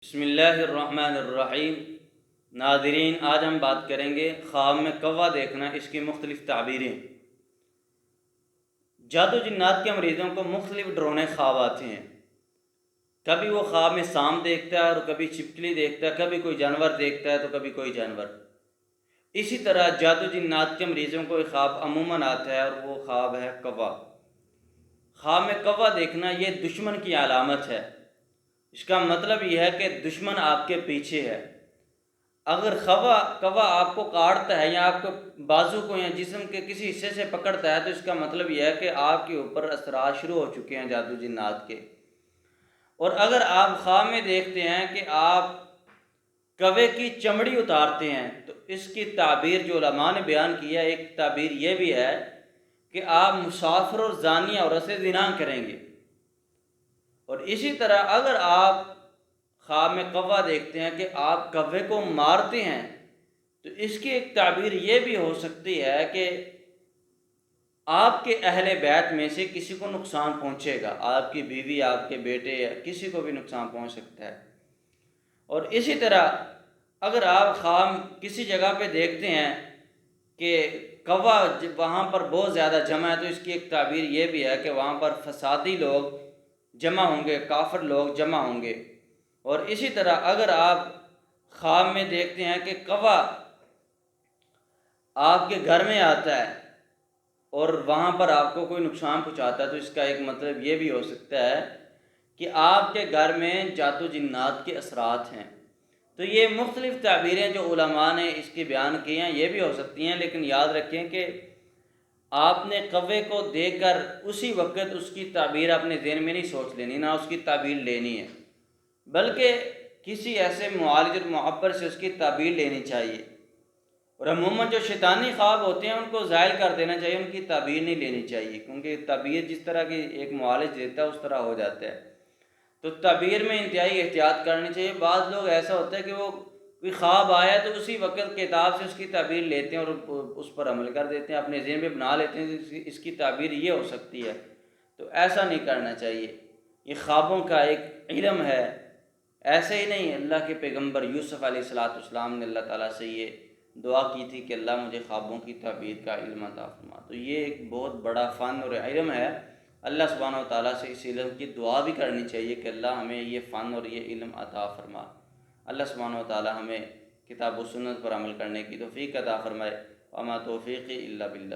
بسم اللہ الرحمن الرحیم۔ ناظرین، آج ہم بات کریں گے خواب میں کوا دیکھنا، اس کی مختلف تعبیریں۔ جادو جنات کے مریضوں کو مختلف ڈرونے خواب آتے ہیں۔ کبھی وہ خواب میں سانپ دیکھتا ہے اور کبھی چھپکلی دیکھتا ہے، کبھی کوئی جانور دیکھتا ہے تو کبھی کوئی جانور۔ اسی طرح جادو جنات کے مریضوں کو ایک خواب عموماً آتا ہے اور وہ خواب ہے کوا۔ خواب میں کوا دیکھنا یہ دشمن کی علامت ہے۔ اس کا مطلب یہ ہے کہ دشمن آپ کے پیچھے ہے۔ اگر کوا آپ کو کاٹتا ہے یا آپ کو بازو کو یا جسم کے کسی حصے سے پکڑتا ہے تو اس کا مطلب یہ ہے کہ آپ کے اوپر اثرات شروع ہو چکے ہیں جادو جنات کے۔ اور اگر آپ خواب میں دیکھتے ہیں کہ آپ کوے کی چمڑی اتارتے ہیں تو اس کی تعبیر جو علماء نے بیان کیا، ایک تعبیر یہ بھی ہے کہ آپ مسافر اور زانی عورت سے زنا کریں گے۔ اور اسی طرح اگر آپ خواب میں کوا دیکھتے ہیں کہ آپ کوے کو مارتے ہیں تو اس کی ایک تعبیر یہ بھی ہو سکتی ہے کہ آپ کے اہل بیت میں سے کسی کو نقصان پہنچے گا، آپ کی بیوی، آپ کے بیٹے، یا کسی کو بھی نقصان پہنچ سکتا ہے۔ اور اسی طرح اگر آپ خواب کسی جگہ پہ دیکھتے ہیں کہ کوا وہاں پر بہت زیادہ جمع ہے تو اس کی ایک تعبیر یہ بھی ہے کہ وہاں پر فسادی لوگ جمع ہوں گے، کافر لوگ جمع ہوں گے۔ اور اسی طرح اگر آپ خواب میں دیکھتے ہیں کہ کوا آپ کے گھر میں آتا ہے اور وہاں پر آپ کو کوئی نقصان پہنچاتا ہے تو اس کا ایک مطلب یہ بھی ہو سکتا ہے کہ آپ کے گھر میں جادو جنات کے اثرات ہیں۔ تو یہ مختلف تعبیریں جو علماء نے اس کی بیان کی ہیں یہ بھی ہو سکتی ہیں، لیکن یاد رکھیں کہ آپ نے کوے کو دیکھ کر اسی وقت اس کی تعبیر اپنے ذہن میں نہیں سوچ لینی، نہ اس کی تعبیر لینی ہے، بلکہ کسی ایسے معالج اور معبر سے اس کی تعبیر لینی چاہیے۔ اور عموماً جو شیطانی خواب ہوتے ہیں ان کو زائل کر دینا چاہیے، ان کی تعبیر نہیں لینی چاہیے، کیونکہ تعبیر جس طرح کی ایک معالج دیتا ہے اس طرح ہو جاتا ہے۔ تو تعبیر میں انتہائی احتیاط کرنی چاہیے۔ بعض لوگ ایسا ہوتا ہے کہ وہ کوئی خواب آیا تو اسی وقت کتاب سے اس کی تعبیر لیتے ہیں اور اس پر عمل کر دیتے ہیں، اپنے ذہن میں بنا لیتے ہیں کہ اس کی تعبیر یہ ہو سکتی ہے۔ تو ایسا نہیں کرنا چاہیے۔ یہ خوابوں کا ایک علم ہے۔ ایسے ہی نہیں، اللہ کے پیغمبر یوسف علیہ السلام نے اللہ تعالیٰ سے یہ دعا کی تھی کہ اللہ مجھے خوابوں کی تعبیر کا علم عطا فرما۔ تو یہ ایک بہت بڑا فن اور علم ہے۔ اللہ سبحانہ و تعالیٰ سے اس علم کی دعا بھی کرنی چاہیے کہ اللہ ہمیں یہ فن اور یہ علم عطا فرما۔ اللہ سبحانہ و تعالیٰ ہمیں کتاب و سنت پر عمل کرنے کی توفیق عطا فرمائے۔ وما توفیقی الا باللہ۔